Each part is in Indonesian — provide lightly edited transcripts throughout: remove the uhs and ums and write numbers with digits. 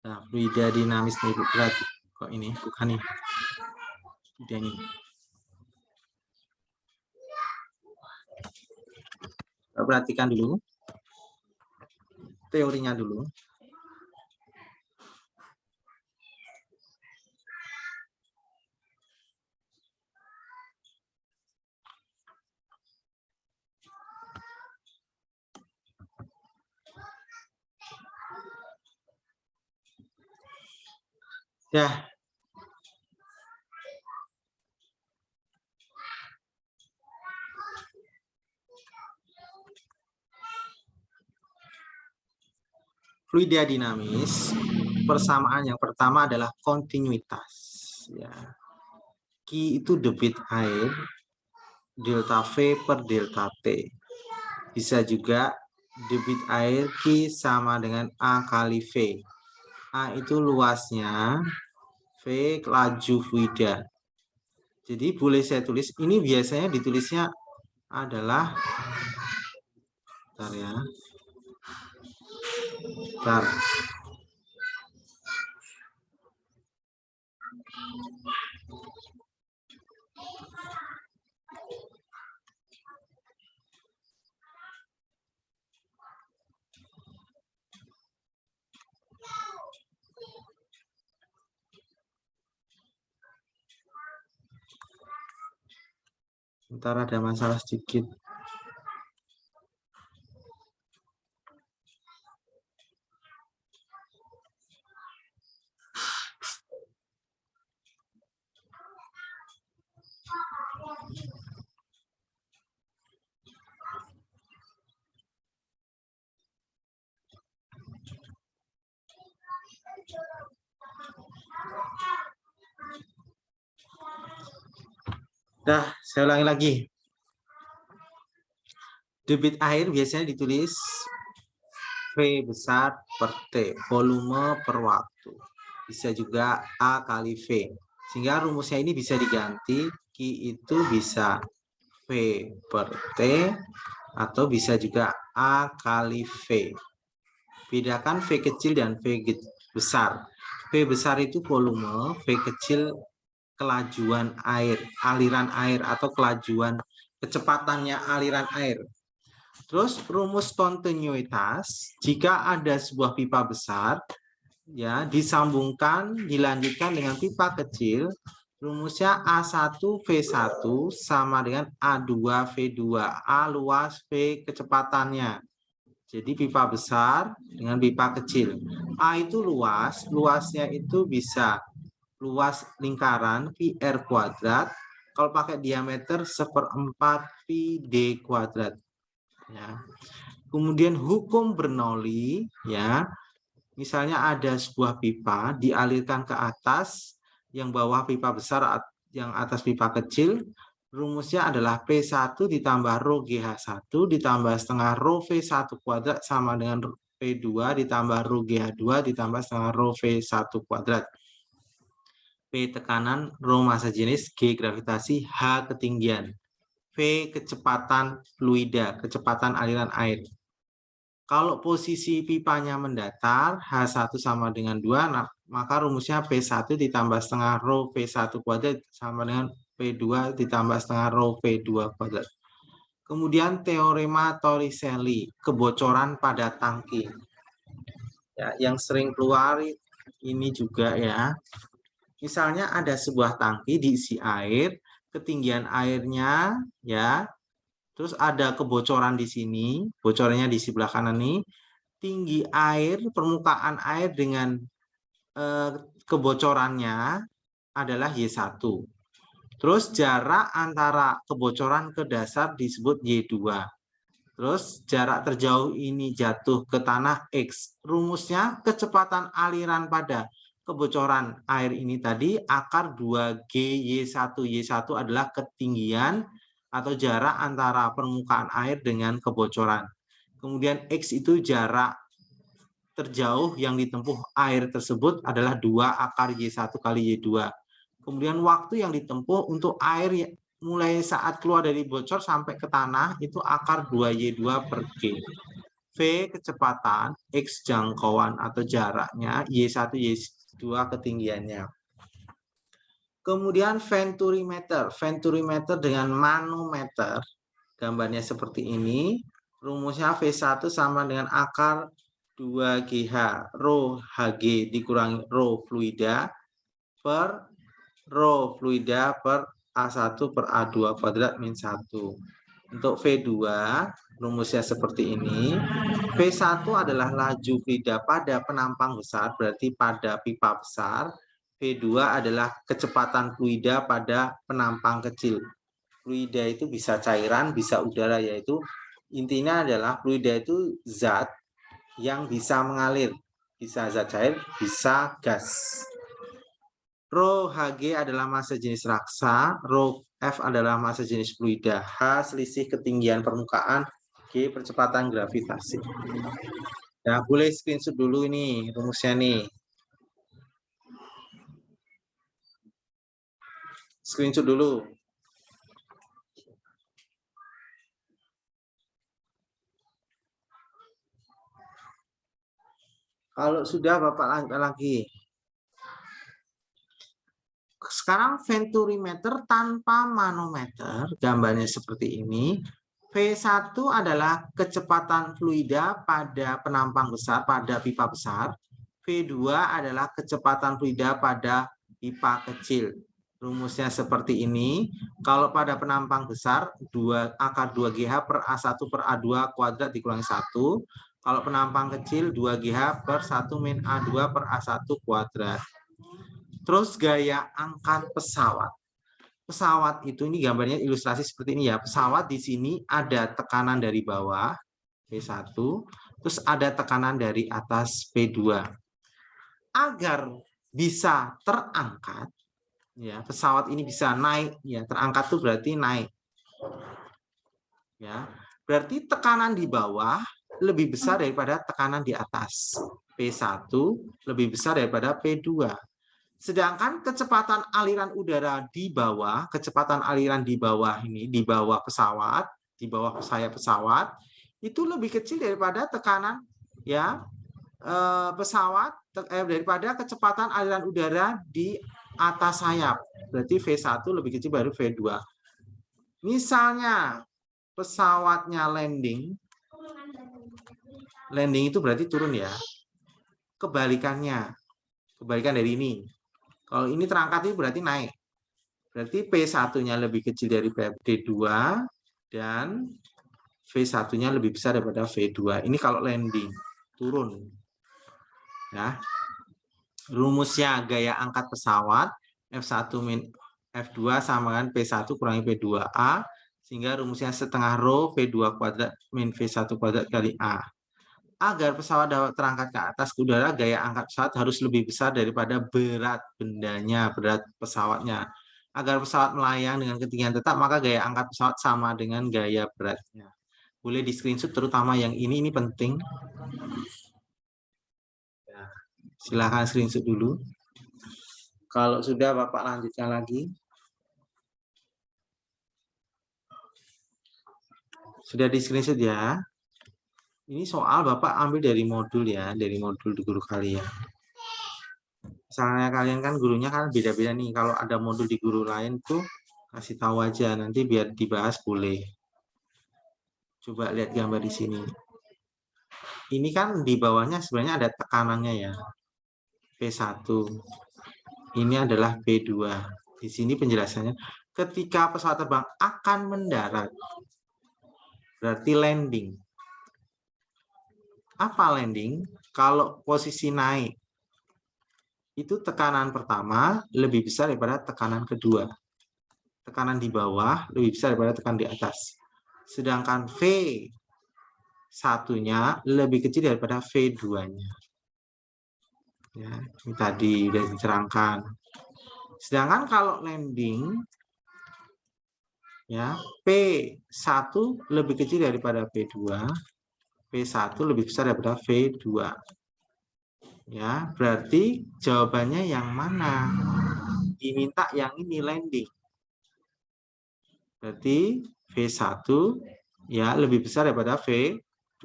Nah, fluida dinamis nih, berarti kok ini bukan nih. Fluida ini. Perhatikan dulu teorinya dulu. Ya. Fluida dinamis, persamaan yang pertama adalah kontinuitas. Ya. Q itu debit air, delta V per delta T. Bisa juga debit air Q sama dengan A kali V. A itu luasnya, V laju fluida. Jadi boleh saya tulis, ini biasanya ditulisnya adalah, bentar ya, bentar. Bentar, ada masalah sedikit. Dah, saya ulangi lagi. Debit air biasanya ditulis V besar per T, volume per waktu. Bisa juga A kali V. Sehingga rumusnya ini bisa diganti, Q itu bisa V per T, atau bisa juga A kali V. Bedakan V kecil dan V besar. V besar itu volume, V kecil kelajuan air, aliran air, atau kelajuan kecepatannya aliran air. Terus rumus kontinuitas, jika ada sebuah pipa besar, ya disambungkan, dilanjutkan dengan pipa kecil, rumusnya A1V1 sama dengan A2V2. A luas, V kecepatannya. Jadi pipa besar dengan pipa kecil. A itu luas, luasnya itu bisa luas lingkaran pi r kuadrat, kalau pakai diameter 1/4 pi d kuadrat. Ya. Kemudian hukum Bernoulli, ya, misalnya ada sebuah pipa dialirkan ke atas, yang bawah pipa besar, yang atas pipa kecil, rumusnya adalah P1 ditambah rho GH1 ditambah setengah rho V1 kuadrat sama dengan P2 ditambah rho GH2 ditambah setengah rho V1 kuadrat. P tekanan, rho massa jenis, G gravitasi, H ketinggian, V kecepatan fluida, kecepatan aliran air. Kalau posisi pipanya mendatar, H1 sama dengan 2, nah, maka rumusnya P1 ditambah setengah rho V1 kuadrat sama dengan P2 ditambah setengah rho V2 kuadrat. Kemudian teorema Torricelli, kebocoran pada tangki. Ya, yang sering keluar ini juga ya. Misalnya ada sebuah tangki diisi air, ketinggian airnya ya, terus ada kebocoran di sini, bocornya di sebelah kanan nih, tinggi air, permukaan air dengan kebocorannya adalah Y1. Terus jarak antara kebocoran ke dasar disebut Y2. Terus jarak terjauh ini jatuh ke tanah X. Rumusnya kecepatan aliran pada kebocoran air ini tadi akar 2G Y1. Y1 adalah ketinggian atau jarak antara permukaan air dengan kebocoran. Kemudian X itu jarak terjauh yang ditempuh air tersebut adalah 2 akar Y1 kali Y2. Kemudian waktu yang ditempuh untuk air mulai saat keluar dari bocor sampai ke tanah itu akar 2Y2 per G. V kecepatan, X jangkauan atau jaraknya, Y1, Y2 ketinggiannya. Kemudian venturimeter. Venturimeter dengan manometer. Gambarnya seperti ini. Rumusnya V1 sama dengan akar 2GH. Rho Hg dikurangi rho fluida per rho fluida per A1 per A2 kuadrat min 1. Untuk V2, rumusnya seperti ini. V1 adalah laju fluida pada penampang besar, berarti pada pipa besar. V2 adalah kecepatan fluida pada penampang kecil. Fluida itu bisa cairan, bisa udara, yaitu intinya adalah fluida itu zat yang bisa mengalir. Bisa zat cair, bisa gas. Rho Hg adalah massa jenis raksa, rho F adalah massa jenis fluida, H selisih ketinggian permukaan, G percepatan gravitasi. Ya, boleh screenshot dulu ini rumusnya nih. Screenshot dulu. Kalau sudah Bapak lanjut lagi. Sekarang venturimeter tanpa manometer, gambarnya seperti ini. V1 adalah kecepatan fluida pada penampang besar, pada pipa besar. V2 adalah kecepatan fluida pada pipa kecil. Rumusnya seperti ini. Kalau pada penampang besar, akar 2GH per A1 per A2 kuadrat dikurangi 1. Kalau penampang kecil, 2GH per 1 min A2 per A1 kuadrat. Terus gaya angkat pesawat. Pesawat itu, ini gambarnya ilustrasi seperti ini ya. Pesawat di sini ada tekanan dari bawah, P1, terus ada tekanan dari atas, P2. Agar bisa terangkat, ya, pesawat ini bisa naik, ya, terangkat itu berarti naik. Ya, berarti tekanan di bawah lebih besar daripada tekanan di atas. P1 lebih besar daripada P2. Sedangkan kecepatan aliran udara di bawah, kecepatan aliran di bawah ini, di bawah pesawat, di bawah sayap pesawat, itu lebih kecil daripada tekanan, ya, pesawat, daripada kecepatan aliran udara di atas sayap. Berarti V1 lebih kecil baru V2. Misalnya pesawatnya landing itu berarti turun ya. Kebalikan dari ini. Kalau ini terangkat itu berarti naik. Berarti P1-nya lebih kecil dari P2 dan V1-nya lebih besar daripada V2. Ini kalau landing, turun. Ya. Rumusnya gaya angkat pesawat, F1 min F2 sama dengan P1 kurangi P2A, sehingga rumusnya setengah rho V2 kuadrat min V1 kuadrat kali A. Agar pesawat dapat terangkat ke atas udara, gaya angkat pesawat harus lebih besar daripada berat bendanya, berat pesawatnya. Agar pesawat melayang dengan ketinggian tetap, maka gaya angkat pesawat sama dengan gaya beratnya. Boleh di screenshot, terutama yang ini penting. Ya, silahkan screenshot dulu. Kalau sudah, Bapak lanjutkan lagi. Sudah di screenshot ya. Ini soal Bapak ambil dari modul ya, dari modul di guru kalian. Misalnya kalian kan gurunya kan beda-beda nih. Kalau ada modul di guru lain tuh kasih tahu aja, nanti biar dibahas boleh. Coba lihat gambar di sini. Ini kan di bawahnya sebenarnya ada tekanannya ya. P1. Ini adalah P2. Di sini penjelasannya, ketika pesawat terbang akan mendarat, berarti landing. Apa landing? Kalau posisi naik, itu tekanan pertama lebih besar daripada tekanan kedua. Tekanan di bawah lebih besar daripada tekanan di atas. Sedangkan V1-nya lebih kecil daripada V2-nya. Ya, ini tadi sudah diterangkan. Sedangkan kalau landing, ya, P1 lebih kecil daripada P2, P1 lebih besar daripada V2. Ya, berarti jawabannya yang mana? Diminta yang ini landing. Berarti V1 ya lebih besar daripada V2.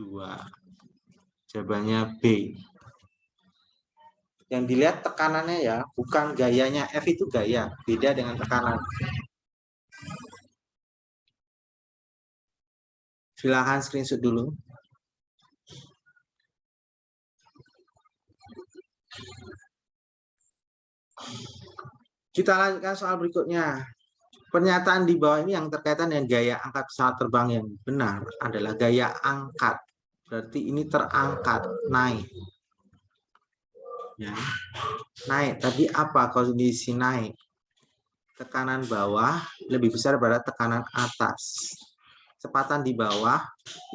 Jawabannya B. Yang dilihat tekanannya ya, bukan gayanya. F itu gaya, beda dengan tekanan. Silahkan screenshot dulu. Kita lanjutkan soal berikutnya. Pernyataan di bawah ini yang terkaitan dengan gaya angkat pesawat terbang yang benar adalah gaya angkat. Berarti ini terangkat, naik. Ya. Naik, tapi apa kondisi naik? Tekanan bawah lebih besar daripada tekanan atas. Kecepatan di bawah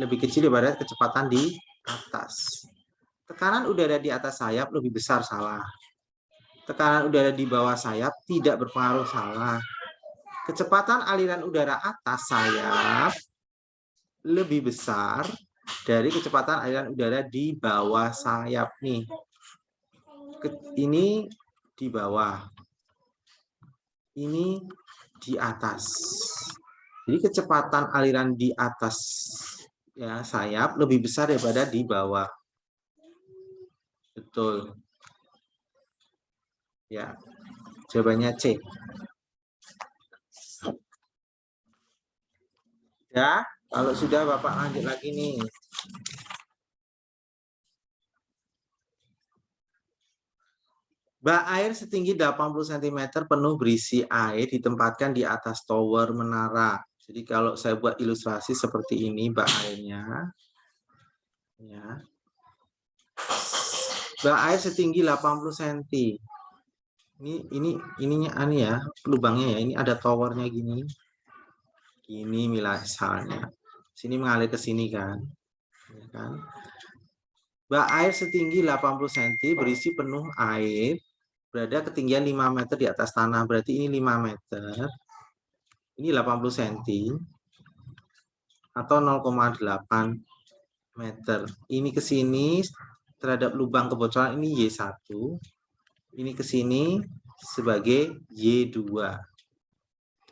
lebih kecil daripada kecepatan di atas. Tekanan udara di atas sayap lebih besar, salah. Tekanan udara di bawah sayap tidak berpengaruh, salah. Kecepatan aliran udara atas sayap lebih besar dari kecepatan aliran udara di bawah sayap nih. Ini di bawah, ini di atas. Jadi kecepatan aliran di atas ya sayap lebih besar daripada di bawah. Betul. Ya. Jawabannya C. Ya, kalau sudah Bapak lanjut lagi nih. Bak air setinggi 80 cm penuh berisi air ditempatkan di atas tower menara. Jadi kalau saya buat ilustrasi seperti ini bak airnya. Ya. Bak air setinggi 80 cm. Ininya ya, lubangnya ya. Ini ada towernya gini. Gini misalnya. Sini mengalir ke sini kan. Ya kan? Bak air setinggi 80 cm berisi penuh air berada ketinggian 5 meter di atas tanah. Berarti ini 5 meter. Ini 80 cm atau 0,8 meter. Ini ke sini terhadap lubang kebocoran ini Y1. Ini ke sini sebagai Y2.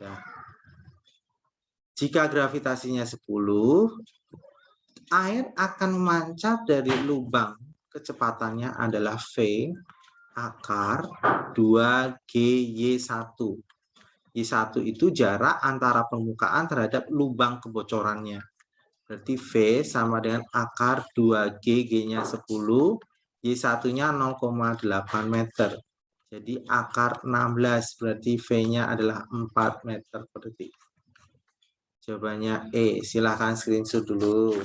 Ya. Jika gravitasinya 10, air akan memancar dari lubang. Kecepatannya adalah V akar 2GY1. Y1 itu jarak antara permukaan terhadap lubang kebocorannya. Berarti V sama dengan akar 2G, G-nya 10, Y1-nya 0,8 meter. Jadi akar 16, berarti V-nya adalah 4 meter per detik. Jawabannya E. Silahkan screenshot dulu.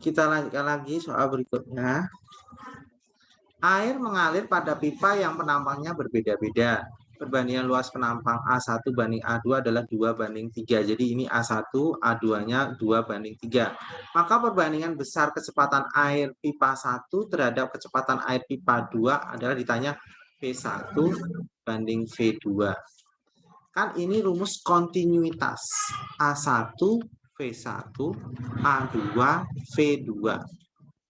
Kita lanjutkan lagi soal berikutnya. Air mengalir pada pipa yang penampangnya berbeda-beda. Perbandingan luas penampang A1 banding A2 adalah 2:3. Jadi ini A1, A2-nya 2:3. Maka perbandingan besar kecepatan air pipa 1 terhadap kecepatan air pipa 2 adalah ditanya V1 banding V2. Kan ini rumus kontinuitas. A1, V1, A2, V2.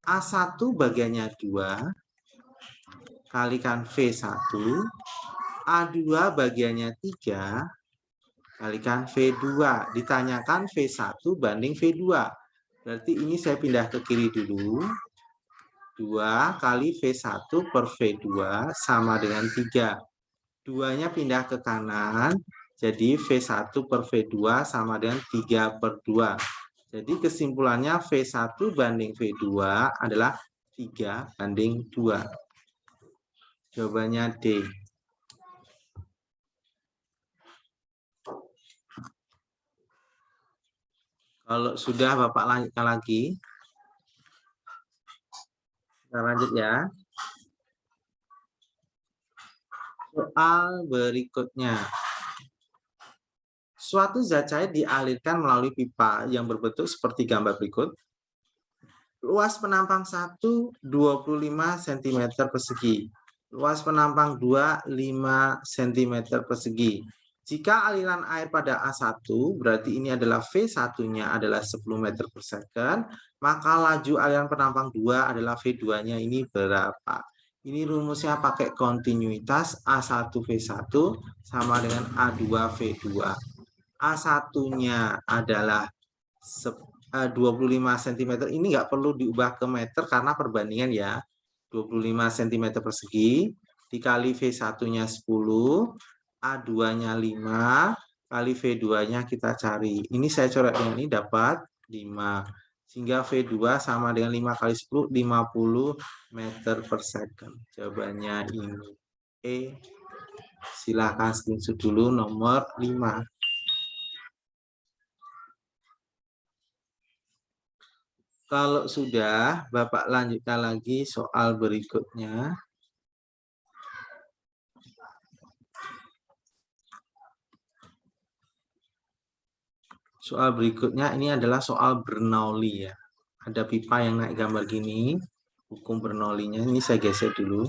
A1 bagiannya 2, kalikan V1, A2 bagiannya 3, kalikan V2. Ditanyakan V1 banding V2. Berarti ini saya pindah ke kiri dulu. 2 kali V1 per V2 sama dengan 3. 2-nya pindah ke kanan, jadi V1 per V2 sama dengan 3 per 2. Jadi kesimpulannya V1 banding V2 adalah 3 banding 2. Jawabannya D. Kalau sudah Bapak lanjutkan lagi. Kita lanjut ya. Soal berikutnya. Suatu zat cair dialirkan melalui pipa yang berbentuk seperti gambar berikut. Luas penampang 1, 25 cm persegi. Luas penampang 2, 5 cm persegi. Jika aliran air pada A1, berarti ini adalah V1-nya adalah 10 meter per second, maka laju aliran penampang 2 adalah V2-nya ini berapa? Ini rumusnya pakai kontinuitas A1 V1 sama dengan A2 V2. A1-nya adalah 25 cm, ini nggak perlu diubah ke meter karena perbandingan ya. 25 cm persegi dikali V1-nya 10, A2-nya 5, kali V2-nya kita cari. Ini saya coret dengan ini dapat 5. Sehingga V2 sama dengan 5 kali 10, 50 meter per second. Jawabannya ini. Silakan screenshot dulu nomor 5. Kalau sudah, Bapak lanjutkan lagi soal berikutnya. Soal berikutnya ini adalah soal Bernoulli ya. Ada pipa yang naik gambar gini. Hukum Bernoullinya ini saya geser dulu.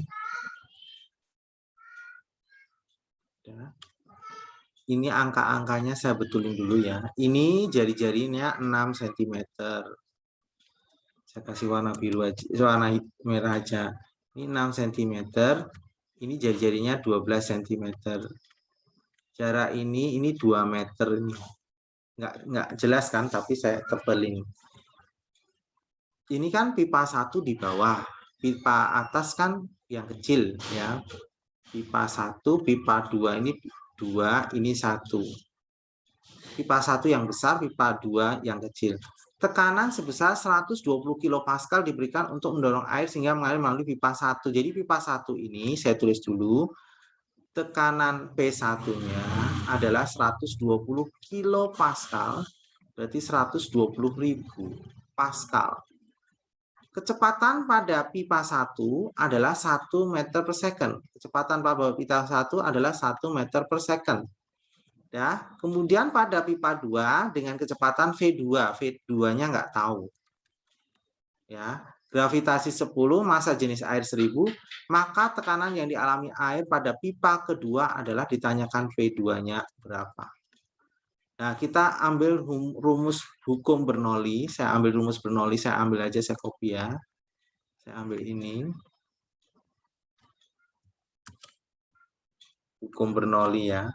Ini angka-angkanya saya betulin dulu ya. Ini jari-jarinya 6 cm. Saya kasih warna biru aja, warna merah aja. Ini 6 cm. Ini jari-jarinya 12 cm. Jarak ini 2 meter ini. Nggak jelas kan, tapi saya tebelin. Ini kan pipa 1 di bawah, pipa atas kan yang kecil ya. Pipa 1, pipa 2 ini 2, ini 1. Pipa 1 yang besar, pipa 2 yang kecil. Tekanan sebesar 120 kPa diberikan untuk mendorong air sehingga mengalir melalui pipa 1. Jadi pipa 1 ini saya tulis dulu. Tekanan P1-nya adalah 120 kPa, berarti 120.000 Pascal. Kecepatan pada pipa 1 adalah 1 meter per second. Kecepatan pada pipa 1 adalah 1 meter per second. Ya, kemudian pada pipa 2 dengan kecepatan V2, V2-nya nggak tahu. Ya, gravitasi 10, massa jenis air 1000, maka tekanan yang dialami air pada pipa kedua adalah ditanyakan V2-nya berapa. Nah, kita ambil rumus hukum Bernoulli. Saya ambil rumus Bernoulli, saya ambil aja, saya copy ya. Saya ambil ini. Hukum Bernoulli ya.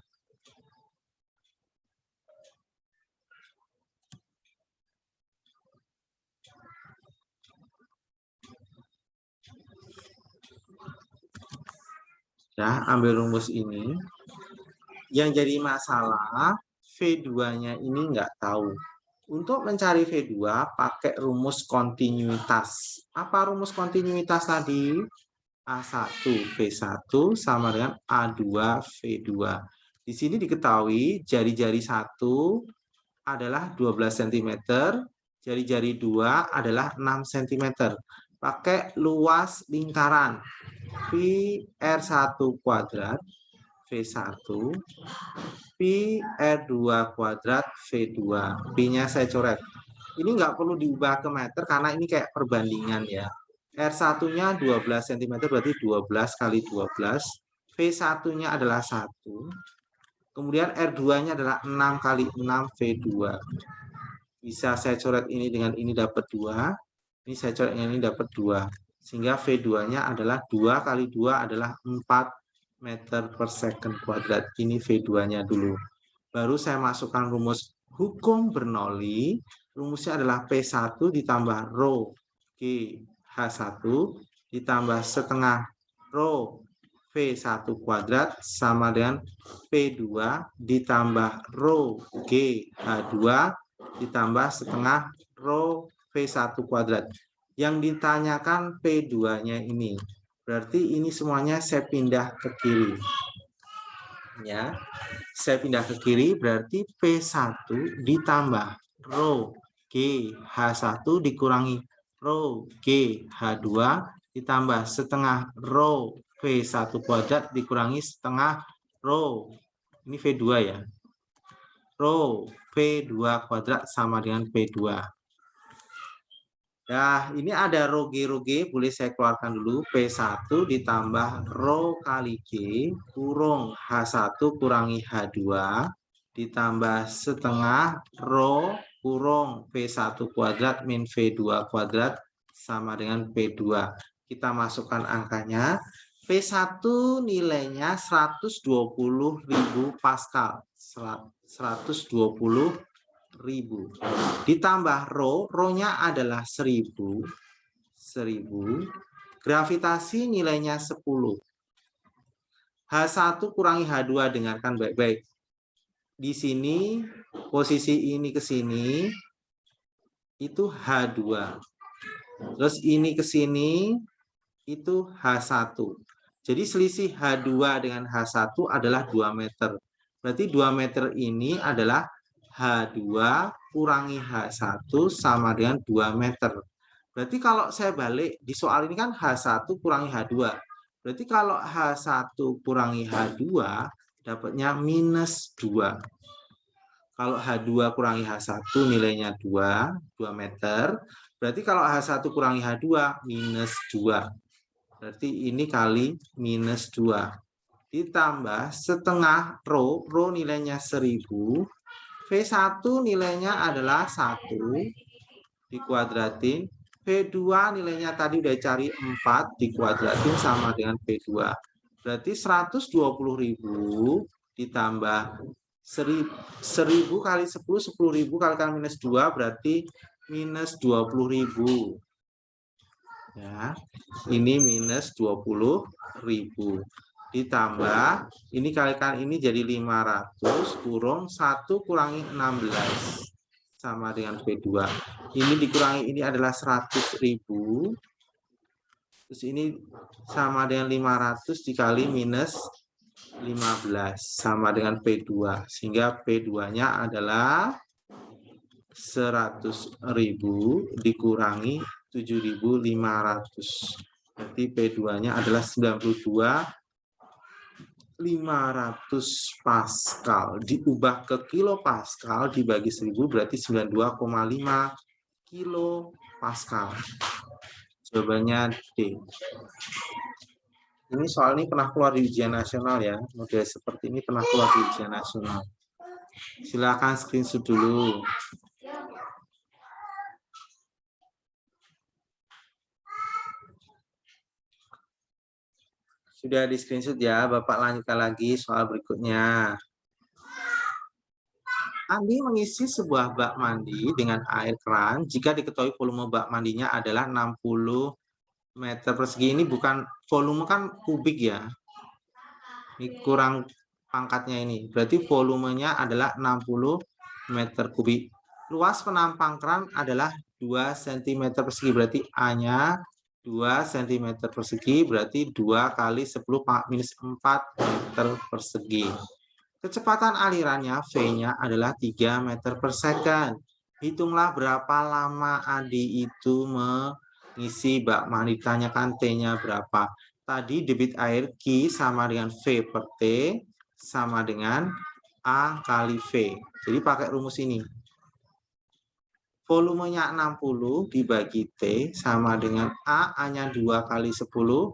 Ya, ambil rumus ini. Yang jadi masalah, V2-nya ini nggak tahu. Untuk mencari V2, pakai rumus kontinuitas. Apa rumus kontinuitas tadi? A1 V1 sama dengan A2 V2. Di sini diketahui jari-jari 1 adalah 12 cm, jari-jari 2 adalah 6 cm. Pakai luas lingkaran Pi R1 kuadrat V1, Pi R2 kuadrat V2. Pi-nya saya coret. Ini nggak perlu diubah ke meter karena ini kayak perbandingan ya. R1-nya 12 cm berarti 12 kali 12. V1-nya adalah 1. Kemudian R2-nya adalah 6 kali 6 V2. Bisa saya coret ini dengan ini dapat 2. Ini saya coret dengan ini dapat 2. Sehingga V2-nya adalah 2 kali 2 adalah 4 meter per second kuadrat. Ini V2-nya dulu. Baru saya masukkan rumus hukum Bernoulli. Rumusnya adalah P1 ditambah rho G H1 ditambah setengah rho V1 kuadrat sama dengan P2 ditambah rho G H2 ditambah setengah rho V1 kuadrat. Yang ditanyakan P2-nya ini. Berarti ini semuanya saya pindah ke kiri. Ya, saya pindah ke kiri berarti P1 ditambah rho G H1 dikurangi rho G H2 ditambah setengah rho V1 kuadrat dikurangi setengah rho, ini V2 ya, rho V2 kuadrat sama dengan P2. Nah, ini ada rho G, boleh saya keluarkan dulu. P1 ditambah rho kali G kurung H1 kurangi H2 ditambah setengah rho kurung P1 kuadrat min V2 kuadrat sama dengan P2. Kita masukkan angkanya. P1 nilainya 120.000 Pascal. 120.000. Ditambah rho-nya adalah 1000. Gravitasi nilainya 10. H1 kurangi H2, dengarkan baik-baik. Di sini, posisi ini ke sini, itu H2. Terus ini ke sini, itu H1. Jadi selisih H2 dengan H1 adalah 2 meter. Berarti 2 meter ini adalah H2 kurangi H1 sama dengan 2 meter. Berarti kalau saya balik, di soal ini kan H1 kurangi H2. Berarti kalau H1 kurangi H2, dapatnya minus 2. Kalau H2 kurangi H1 nilainya 2 meter. Berarti kalau H1 kurangi H2 minus 2. Berarti ini kali minus 2. Ditambah setengah rho nilainya 1000. V1 nilainya adalah 1 dikuadratin. V2 nilainya tadi udah cari 4 dikuadratin sama dengan V2. Berarti 120.000 ditambah 1000 kali 10, 10.000 kalikan minus 2 berarti minus 20.000. Ya, ini minus 20.000. Ditambah, ini kalikan ini jadi 500 kurung 1 kurangi 16. Sama dengan V2. Ini dikurangi ini adalah 100.000. Terus ini sama dengan 500 dikali minus 15 sama dengan P2. Sehingga P2-nya adalah 100.000 dikurangi 7.500. Berarti P2-nya adalah 92.500 Pascal. Diubah ke kilo Pascal dibagi 1000 berarti 92,5 kilo Pascal. Jawabannya D. Ini soal ini pernah keluar di ujian nasional ya. Model seperti ini pernah keluar di ujian nasional. Silakan screenshot dulu. Sudah di screenshot ya, Bapak lanjutkan lagi soal berikutnya. Andi mengisi sebuah bak mandi dengan air keran jika diketahui volume bak mandinya adalah 60 meter persegi. Ini bukan volume kan kubik ya. Ini kurang pangkatnya ini. Berarti volumenya adalah 60 meter kubik. Luas penampang keran adalah 2 cm persegi. Berarti A-nya 2 cm persegi. Berarti 2 kali 10 minus 4 meter persegi. Kecepatan alirannya V-nya adalah 3 meter per second. Hitunglah berapa lama Adi itu mengisi bak mandi. Tanyakan T-nya berapa. Tadi debit air Q sama dengan V per T sama dengan A kali V. Jadi pakai rumus ini. Volumenya 60 dibagi T sama dengan A-nya 2 kali 10.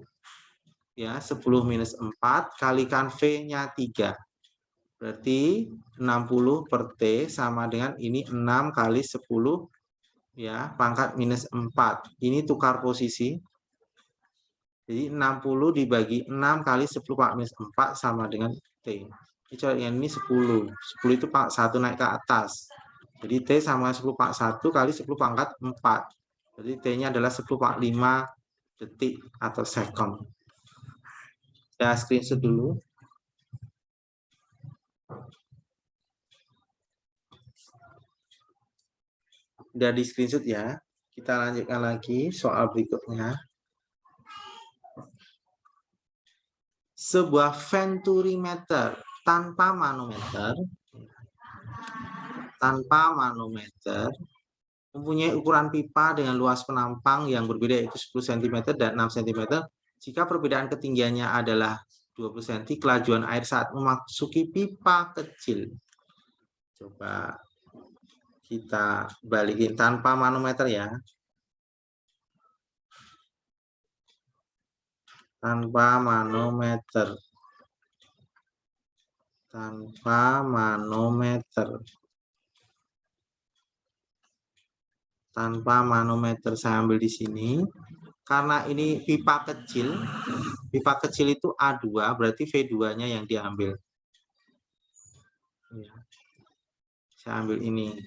Ya, 10 minus 4 kalikan V-nya 3. Berarti 60 per T sama dengan ini 6 kali 10 ya, pangkat minus 4. Ini tukar posisi. Jadi 60 dibagi 6 kali 10 pangkat minus 4 sama dengan T. Ini 10. 10 itu pangkat 1 naik ke atas. Jadi T sama 10 pangkat 1 kali 10 pangkat 4. Jadi T-nya adalah 10 pangkat 5 detik atau second. Saya screenshot dulu. Udah di screenshot ya. Kita lanjutkan lagi soal berikutnya. Sebuah venturimeter tanpa manometer mempunyai ukuran pipa dengan luas penampang yang berbeda yaitu 10 cm dan 6 cm. Jika perbedaan ketinggiannya adalah 20 cm, kelajuan air saat memasuki pipa kecil. Coba kita balikin tanpa manometer ya. tanpa manometer. Tanpa manometer. Tanpa manometer saya ambil di sini. Karena ini pipa kecil itu A2, berarti V2-nya yang diambil. Saya ambil ini.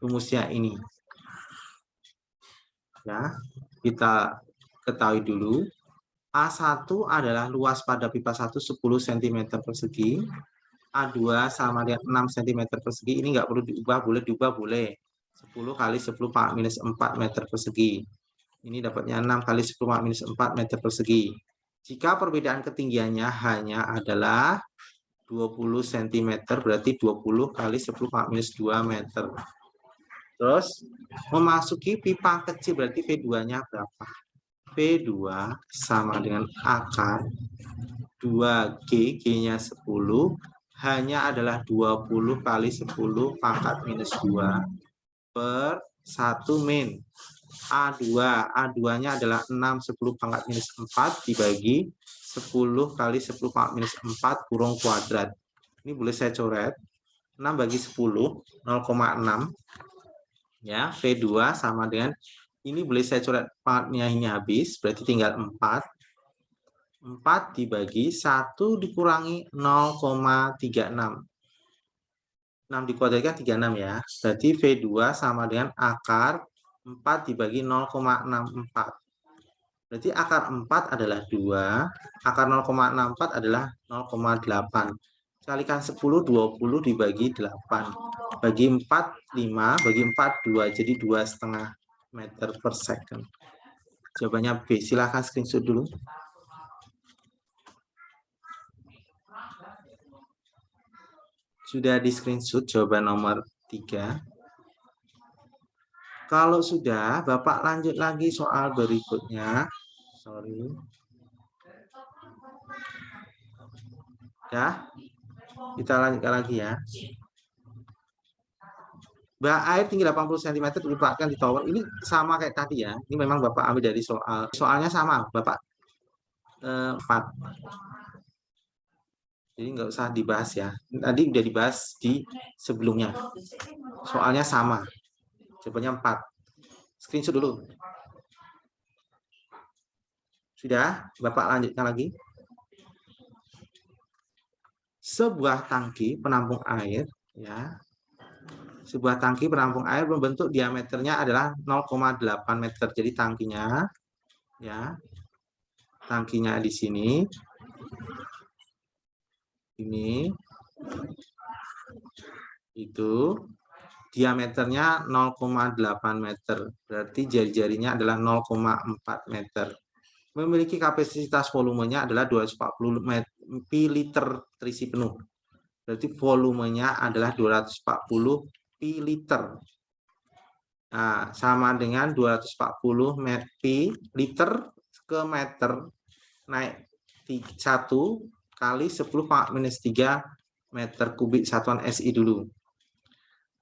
Rumusnya ini. Ya, kita ketahui dulu. A1 adalah luas pada pipa 1 10 cm persegi. A2 sama dengan 6 cm persegi. Ini nggak perlu diubah, boleh diubah, boleh. 10 kali 10 minus 4 meter persegi. Ini dapatnya 6 kali 10 minus 4 meter persegi. Jika perbedaan ketinggiannya hanya adalah 20 cm, berarti 20 kali 10 minus 2 meter. Terus, memasuki pipa kecil, berarti V2-nya berapa? V2 sama dengan akar 2G, G-nya 10, hanya adalah 20 kali 10 pangkat minus 2 per 1 min. A2-nya adalah 6, 10 pangkat minus 4 dibagi 10 kali 10 pangkat minus 4 kurung kuadrat. Ini boleh saya coret. 6 bagi 10, 0,6. Ya, V2 sama dengan, ini boleh saya coret pangkatnya ini habis, berarti tinggal 4. 4 dibagi 1 dikurangi 0,36. 6 dikuadratkan 36 ya. Berarti V2 sama dengan akar 4 dibagi 0,64. Berarti akar 4 adalah 2, akar 0,64 adalah 0,8. Kalikan 10, 20 dibagi 8. Bagi 4, 5, bagi 4, 2. Jadi 2,5 meter per second. Jawabannya B. Silahkan screenshot dulu. Sudah di screenshot jawaban nomor 3. Kalau sudah, Bapak lanjut lagi soal berikutnya. Sorry. Ya, kita lanjutkan lagi ya. Bah air tinggi 80 cm diletakkan di tower. Ini sama kayak tadi ya. Ini memang Bapak ambil dari soal. Soalnya sama, Bapak 4. Jadi nggak usah dibahas ya. Tadi udah dibahas di sebelumnya. Soalnya sama. Jawabannya 4. Screenshot dulu. Sudah, Bapak lanjutkan lagi. Sebuah tangki penampung air, ya. Sebuah tangki penampung air membentuk diameternya adalah 0,8 meter. Jadi tangkinya, ya, tangkinya di sini, ini, itu diameternya 0,8 meter. Berarti jari-jarinya adalah 0,4 meter. Memiliki kapasitas volumenya adalah 240 ml terisi penuh. Berarti volumenya adalah 240 ml. Nah, sama dengan 240 ml ke meter naik 1 kali 10 minus 3 meter kubik satuan SI dulu.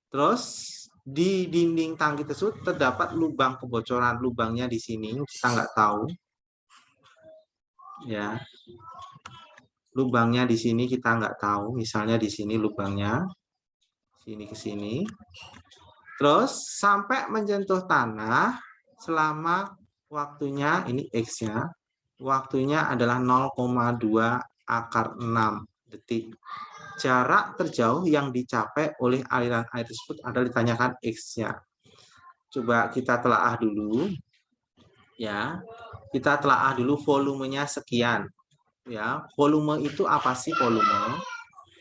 Terus di dinding tangki tersebut terdapat lubang kebocoran. Lubangnya di sini kita nggak tahu. Ya, lubangnya di sini kita nggak tahu. Misalnya di sini lubangnya, sini ke sini. Terus sampai menyentuh tanah selama waktunya, ini X-nya, waktunya adalah 0,2 akar 6 detik. Jarak terjauh yang dicapai oleh aliran air tersebut adalah ditanyakan X-nya. Coba kita telaah dulu. Ya, kita telaah dulu volumenya sekian. Ya, volume itu apa sih volume?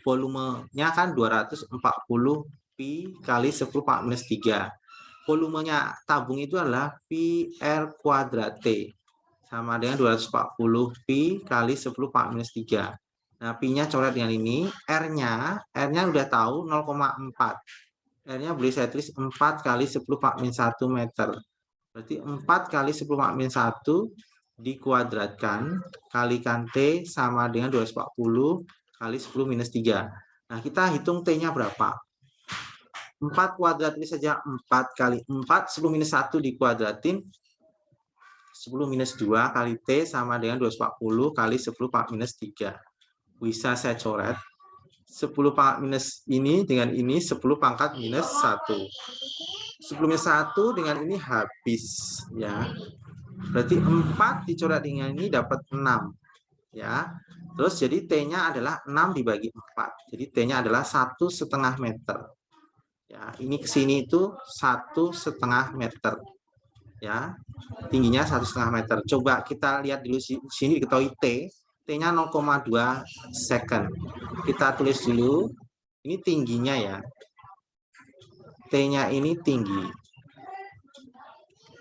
Volumenya kan 240 pi kali 10 minus 3. Volumenya tabung itu adalah pi R kuadrat T. Sama dengan 240 pi kali 10 minus 3. Nah, pi-nya coret dengan ini. R-nya udah tahu 0,4. R-nya boleh saya tulis 4 kali 10 minus 1 meter. Berarti 4 kali 10 minus 1 dikuadratkan kalikan T sama dengan 240 kali 10 minus 3. Nah, kita hitung T-nya berapa? 4 kuadrat ini saja 4 kali 4, 10 minus 1 dikuadratin. 10 minus 2 kali T sama dengan 240 kali 10 pangkat minus 3. Bisa saya coret. 10 pangkat minus ini dengan ini 10 pangkat minus 1. 10 minus 1 dengan ini habis. Ya. Berarti 4 dicoret dengan ini dapat 6. Ya. Terus jadi T-nya adalah 6 dibagi 4. Jadi T-nya adalah 1,5 meter. Ya, ini ke sini itu 1,5 meter. Ya, tingginya 1,5 meter. Coba kita lihat dulu sini diketahui T-nya 0,2 second. Kita tulis dulu. Ini tingginya ya. T-nya ini tinggi.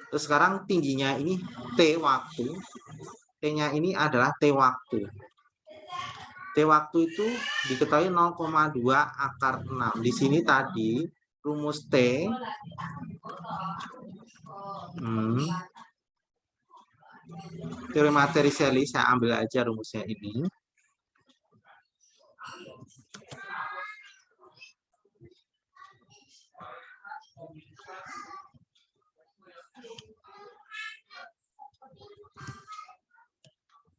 Terus sekarang tingginya ini T waktu. T-nya ini adalah T waktu. T waktu itu diketahui 0,2 akar 6. Di sini tadi rumus T teori materi Shelley, saya ambil aja rumusnya ini.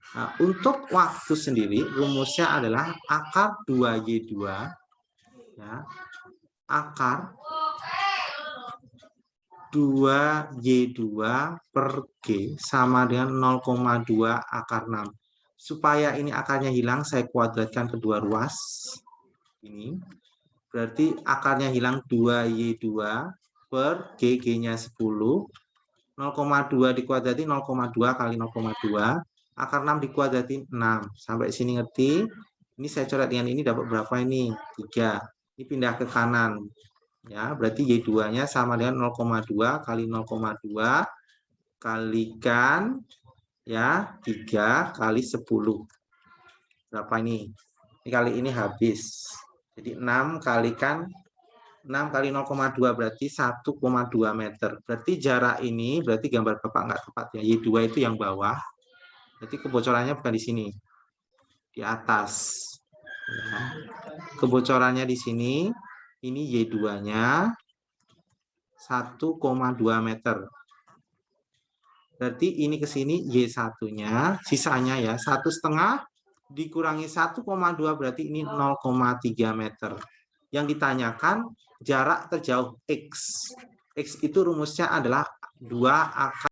Nah, untuk waktu sendiri rumusnya adalah akar 2Y2 ya. Akar 2Y2 per G sama dengan 0,2 akar 6. Supaya ini akarnya hilang, saya kuadratkan kedua ruas. Ini berarti akarnya hilang 2Y2 per G, G-nya 10. 0,2 dikuadrati 0,2 kali 0,2. Akar 6 dikuadrati 6. Sampai sini ngerti? Ini saya coret dengan ini dapat berapa ini? 3. Ini pindah ke kanan. Ya, berarti Y2-nya sama dengan 0,2 kali 0,2 kalikan ya 3 kali 10. Berapa ini? Ini kali ini habis. Jadi 6 kalikan 6 kali 0,2 berarti 1,2 meter. Berarti jarak ini berarti gambar Bapak nggak tepat ya. Y2 itu yang bawah. Berarti kebocorannya bukan di sini. Di atas. Ya. Kebocorannya di sini. Ini Y2-nya 1,2 meter. Berarti ini ke sini Y1-nya, sisanya ya 1,5 dikurangi 1,2 berarti ini 0,3 meter. Yang ditanyakan jarak terjauh X. X itu rumusnya adalah 2 akar